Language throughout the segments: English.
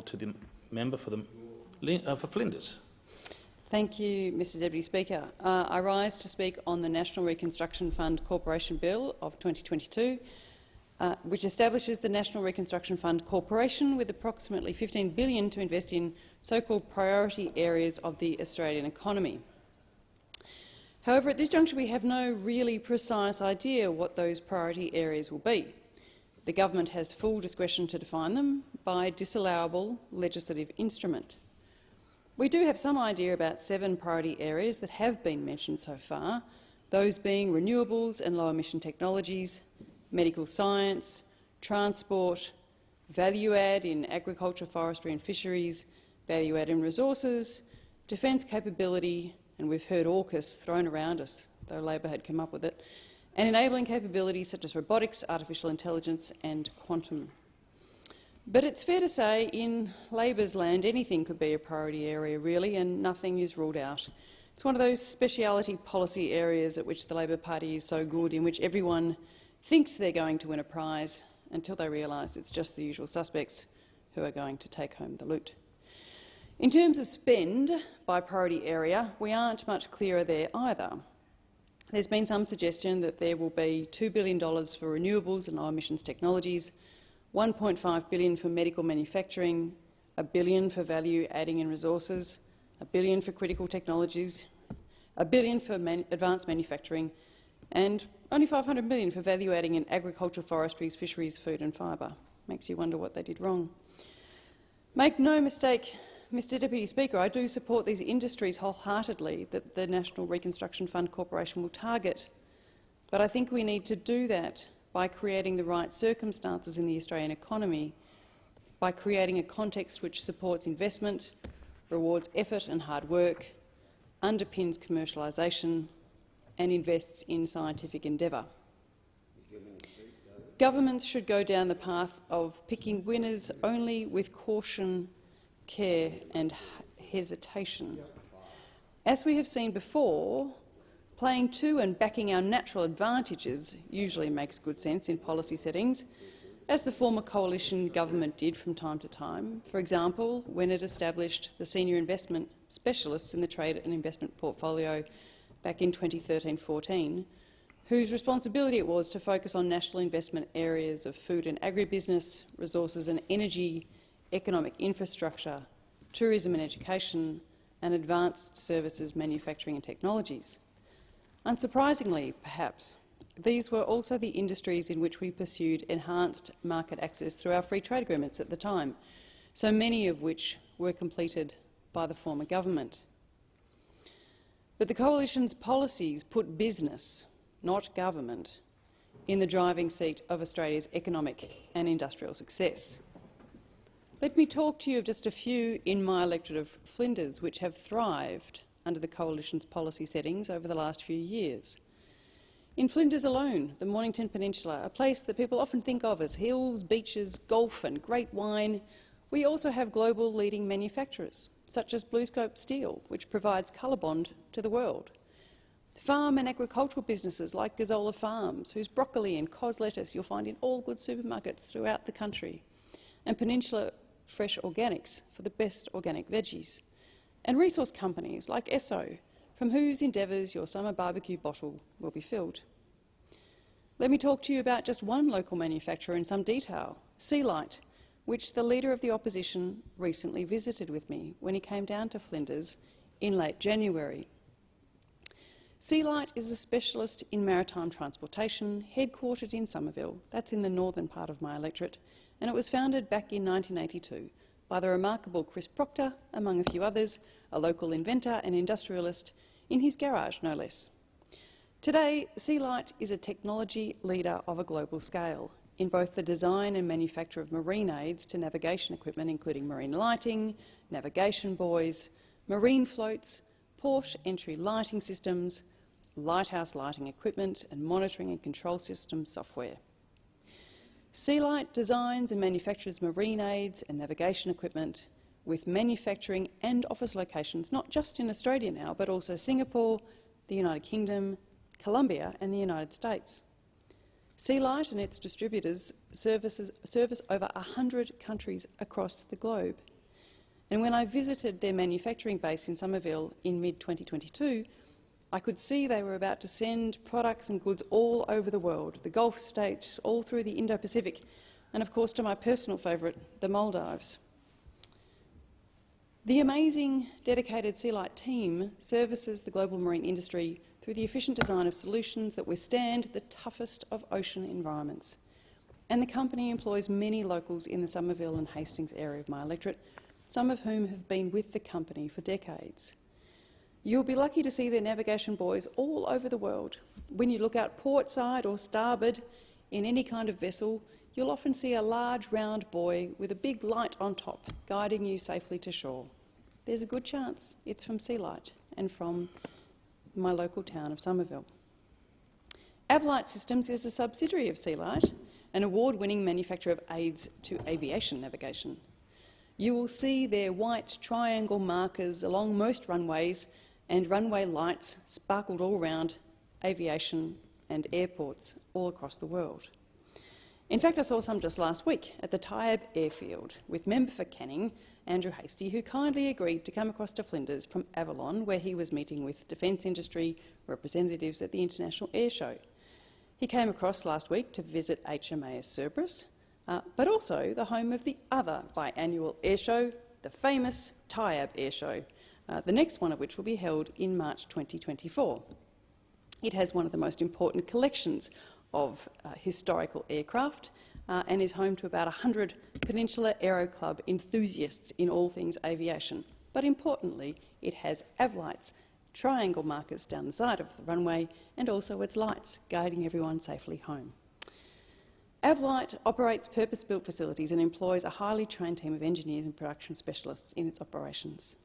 to the member for Flinders. Thank you, Mr Deputy Speaker. I rise to speak on the National Reconstruction Fund Corporation Bill of 2022, which establishes the National Reconstruction Fund Corporation with approximately $15 billion to invest in so-called priority areas of the Australian economy. However, at this juncture we have no really precise idea what those priority areas will be. The government has full discretion to define them by a disallowable legislative instrument. We do have some idea about 7 priority areas that have been mentioned so far, those being renewables and low-emission technologies, medical science, transport, value-add in agriculture, forestry and fisheries, value-add in resources, defence capability, and we've heard AUKUS thrown around us, though Labor had come up with it, and enabling capabilities such as robotics, artificial intelligence and quantum. But it's fair to say in Labor's land anything could be a priority area really, and nothing is ruled out. It's one of those speciality policy areas at which the Labor Party is so good, in which everyone thinks they're going to win a prize until they realise it's just the usual suspects who are going to take home the loot. In terms of spend by priority area, we aren't much clearer there either. There's been some suggestion that there will be $2 billion for renewables and low emissions technologies, $1.5 billion for medical manufacturing, $1 billion for value adding in resources, $1 billion for critical technologies, $1 billion for advanced manufacturing, and only $500 million for value adding in agriculture, forestries, fisheries, food and fibre. Makes you wonder what they did wrong. Make no mistake, Mr Deputy Speaker, I do support these industries wholeheartedly that the National Reconstruction Fund Corporation will target, but I think we need to do that by creating the right circumstances in the Australian economy, by creating a context which supports investment, rewards effort and hard work, underpins commercialisation and invests in scientific endeavour. Governments should go down the path of picking winners only with caution, care and hesitation. As we have seen before, playing to and backing our natural advantages usually makes good sense in policy settings, as the former coalition government did from time to time, for example, when it established the senior investment specialists in the trade and investment portfolio back in 2013-14, whose responsibility it was to focus on national investment areas of food and agribusiness, resources and energy, economic infrastructure, tourism and education, and advanced services, manufacturing and technologies. Unsurprisingly, perhaps, these were also the industries in which we pursued enhanced market access through our free trade agreements at the time, so many of which were completed by the former government. But the coalition's policies put business, not government, in the driving seat of Australia's economic and industrial success. Let me talk to you of just a few in my electorate of Flinders which have thrived under the coalition's policy settings over the last few years. In Flinders alone, the Mornington Peninsula, a place that people often think of as hills, beaches, golf and great wine, we also have global leading manufacturers, such as BlueScope Steel, which provides ColourBond to the world. Farm and agricultural businesses like Gazzola Farms, whose broccoli and cos lettuce you'll find in all good supermarkets throughout the country, and Peninsula Fresh Organics for the best organic veggies, and resource companies like Esso, from whose endeavours your summer barbecue bottle will be filled. Let me talk to you about just one local manufacturer in some detail, Sealight, which the Leader of the Opposition recently visited with me when he came down to Flinders in late January. Sealight is a specialist in maritime transportation, headquartered in Somerville, that's in the northern part of my electorate, and it was founded back in 1982 by the remarkable Chris Proctor, among a few others, a local inventor and industrialist, in his garage, no less. Today, Sealight is a technology leader of a global scale in both the design and manufacture of marine aids to navigation equipment, including marine lighting, navigation buoys, marine floats, port entry lighting systems, lighthouse lighting equipment, and monitoring and control system software. Sealight designs and manufactures marine aids and navigation equipment with manufacturing and office locations not just in Australia now, but also Singapore, the United Kingdom, Colombia and the United States. Sealight and its distributors service over 100 countries across the globe, And when I visited their manufacturing base in Somerville in mid-2022, I could see they were about to send products and goods all over the world, the Gulf states, all through the Indo-Pacific, and of course to my personal favourite, the Maldives. The amazing, dedicated Sealight team services the global marine industry through the efficient design of solutions that withstand the toughest of ocean environments. And the company employs many locals in the Somerville and Hastings area of my electorate, some of whom have been with the company for decades. You'll be lucky to see their navigation buoys all over the world. When you look out port side or starboard in any kind of vessel, you'll often see a large round buoy with a big light on top, guiding you safely to shore. There's a good chance it's from Sealight and from my local town of Somerville. Avlight Systems is a subsidiary of Sealight, an award-winning manufacturer of aids to aviation navigation. You will see their white triangle markers along most runways and runway lights sparkled all round aviation and airports all across the world. In fact, I saw some just last week at the Tyabb airfield with member for Canning, Andrew Hastie, who kindly agreed to come across to Flinders from Avalon, where he was meeting with defence industry representatives at the International Air Show. He came across last week to visit HMAS Cerberus, but also the home of the other biannual air show, the famous Tyabb Air Show, the next one of which will be held in March 2024. It has one of the most important collections of historical aircraft and is home to about 100 Peninsula Aero Club enthusiasts in all things aviation. But importantly, it has Avlight's triangle markers down the side of the runway and also its lights guiding everyone safely home. Avlight operates purpose-built facilities and employs a highly trained team of engineers and production specialists in its operations.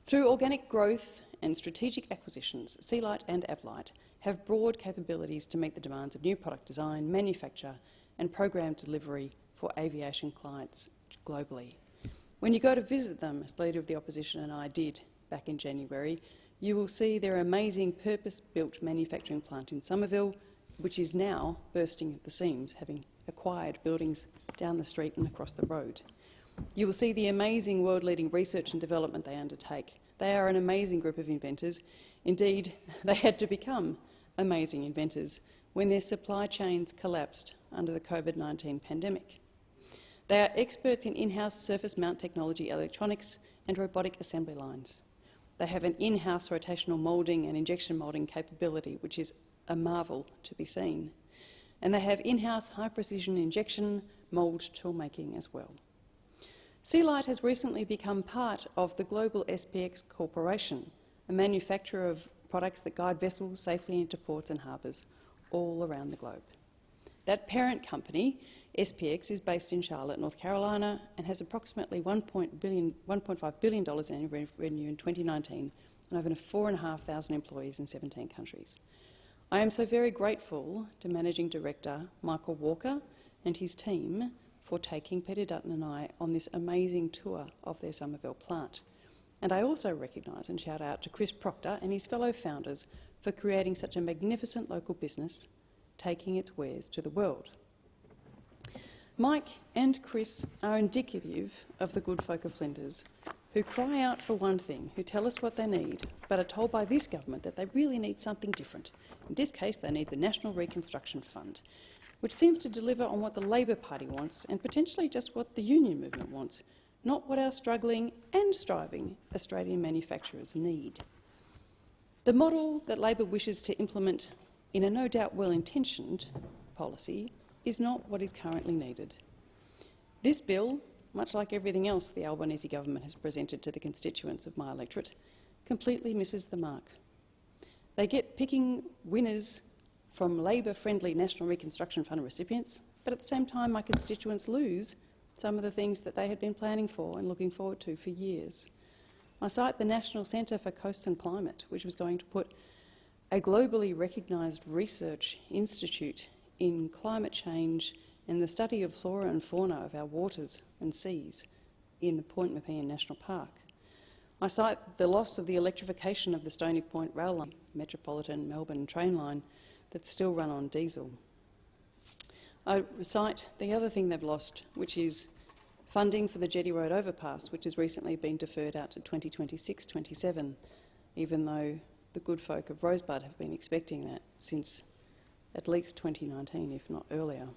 Through organic growth and strategic acquisitions, Sealight and Avlight have broad capabilities to meet the demands of new product design, manufacture and program delivery for aviation clients globally. When you go to visit them, as Leader of the Opposition and I did back in January, you will see their amazing purpose-built manufacturing plant in Somerville, which is now bursting at the seams, having acquired buildings down the street and across the road. You will see the amazing world-leading research and development they undertake. They are an amazing group of inventors. Indeed, they had to become amazing inventors when their supply chains collapsed under the COVID-19 pandemic. They are experts in in-house surface mount technology, electronics and robotic assembly lines. They have an in-house rotational moulding and injection moulding capability, which is a marvel to be seen. And they have in-house high-precision injection mould toolmaking as well. Sealight has recently become part of the global SPX Corporation, a manufacturer of products that guide vessels safely into ports and harbours all around the globe. That parent company, SPX, is based in Charlotte, North Carolina, and has approximately $1.5 billion annual revenue in 2019 and over 4,500 employees in 17 countries. I am so very grateful to Managing Director Michael Walker and his team for taking Peter Dutton and I on this amazing tour of their Somerville plant. And I also recognise and shout out to Chris Proctor and his fellow founders for creating such a magnificent local business, taking its wares to the world. Mike and Chris are indicative of the good folk of Flinders, who cry out for one thing, who tell us what they need, but are told by this government that they really need something different. In this case, they need the National Reconstruction Fund, which seems to deliver on what the Labor Party wants and potentially just what the union movement wants, not what our struggling and striving Australian manufacturers need. The model that Labor wishes to implement in a no doubt well-intentioned policy is not what is currently needed. This bill, much like everything else the Albanese government has presented to the constituents of my electorate, completely misses the mark. They get picking winners from Labor-friendly National Reconstruction Fund recipients, but at the same time my constituents lose some of the things that they had been planning for and looking forward to for years. I cite the National Centre for Coasts and Climate, which was going to put a globally recognised research institute in climate change and the study of flora and fauna of our waters and seas in the Point Nepean National Park. I cite the loss of the electrification of the Stony Point rail line, Metropolitan Melbourne train line, that's still run on diesel. I cite the other thing they've lost, which is funding for the Jetty Road overpass, which has recently been deferred out to 2026-27, even though the good folk of Rosebud have been expecting that since at least 2019, if not earlier.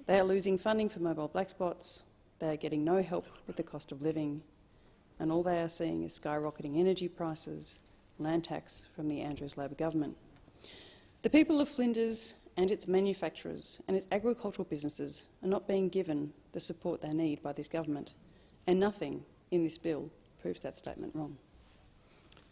They are losing funding for mobile black spots, they are getting no help with the cost of living, and all they are seeing is skyrocketing energy prices, land tax from the Andrews Labor government. The people of Flinders and its manufacturers and its agricultural businesses are not being given the support they need by this government, and nothing in this bill proves that statement wrong.